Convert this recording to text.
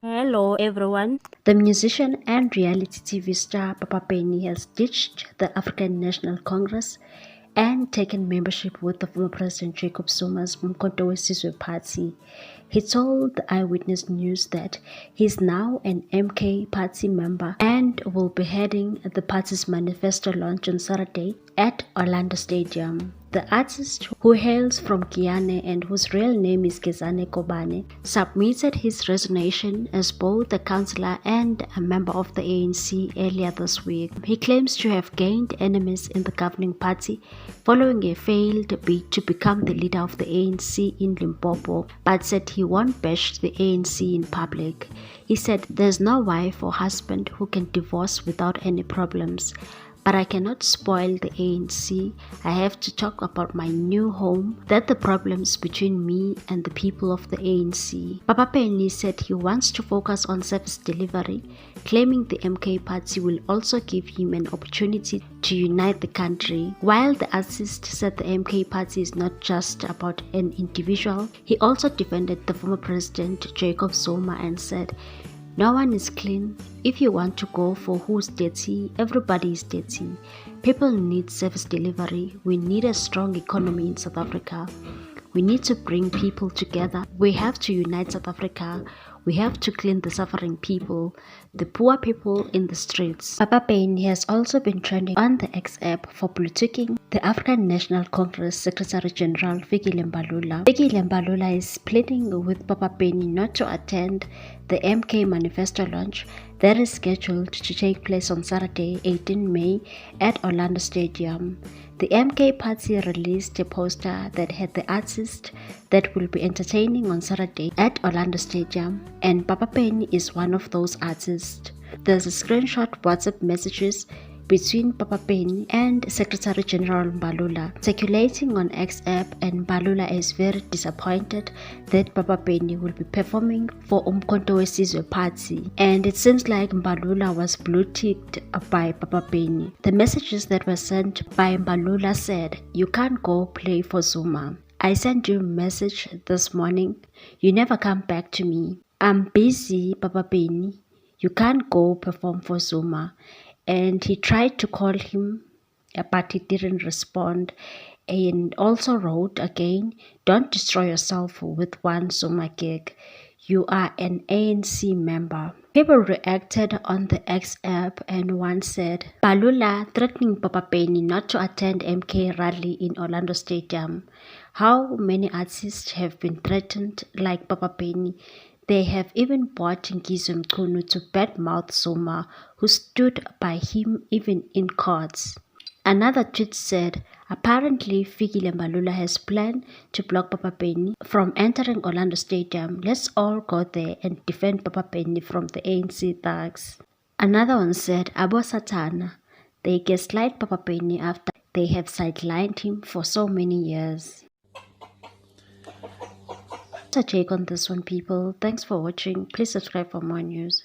Hello everyone. The musician and reality TV star Papa Penny has ditched the African National Congress and taken membership with the former President Jacob Zuma's Umkhonto weSizwe party. He told the Eyewitness News that he is now an MK party member and will be heading the party's manifesto launch on Saturday at Orlando Stadium. The artist, who hails from Guyana and whose real name is Gezane Kobane, submitted his resignation as both a councillor and a member of the ANC earlier this week. He claims to have gained enemies in the governing party following a failed bid to become the leader of the ANC in Limpopo, but said he won't bash the ANC in public. He said, "There's no wife or husband who can divorce without any problems. But I cannot spoil the ANC. I have to talk about my new home, that the problems between me and the people of the ANC." Papa Penny said he wants to focus on service delivery, claiming the MK party will also give him an opportunity to unite the country. While the artist said the MK party is not just about an individual, he also defended the former president Jacob Zuma and said, "No one is clean. If you want to go for who's dirty, everybody is dirty. People need service delivery. We need a strong economy in South Africa. We need to bring people together. We have to unite South Africa. We have to clean the suffering people, the poor people in the streets." Papa Penny has also been trending on the X app for politicking the African National Congress Secretary General Mbalula. Mbalula is pleading with Papa Penny not to attend the MK manifesto launch that is scheduled to take place on Saturday, 18 May at Orlando Stadium. The MK party released a poster that had the artist that will be entertaining on Saturday at Orlando Stadium, and Papa Penny is one of those artists. There's a screenshot WhatsApp messages between Papa Penny and Secretary General Mbalula circulating on X app, and Mbalula is very disappointed that Papa Penny will be performing for Umkhonto weSizwe party, and it seems like Mbalula was blue-ticked by Papa Penny. The messages that were sent by Mbalula said, "You can't go play for Zuma. I sent you a message this morning. You never come back to me. I'm busy, Papa Penny. You can't go perform for Zuma." And he tried to call him, but he didn't respond, and also wrote again, "Don't destroy yourself with one Zuma gig. You are an ANC member." People reacted on the X app, and one said, "Mbalula threatening Papa Penny not to attend MK rally in Orlando Stadium. How many artists have been threatened like Papa Penny? They have even brought Ngizwe Mchunu to badmouth Zuma, who stood by him even in courts." Another tweet said, "Apparently Mbalula has planned to block Papa Penny from entering Orlando Stadium. Let's all go there and defend Papa Penny from the ANC thugs." Another one said, "Abo Satana, they gaslight Papa Penny after they have sidelined him for so many years." That's a take on this one, people. Thanks for watching. Please subscribe for more news.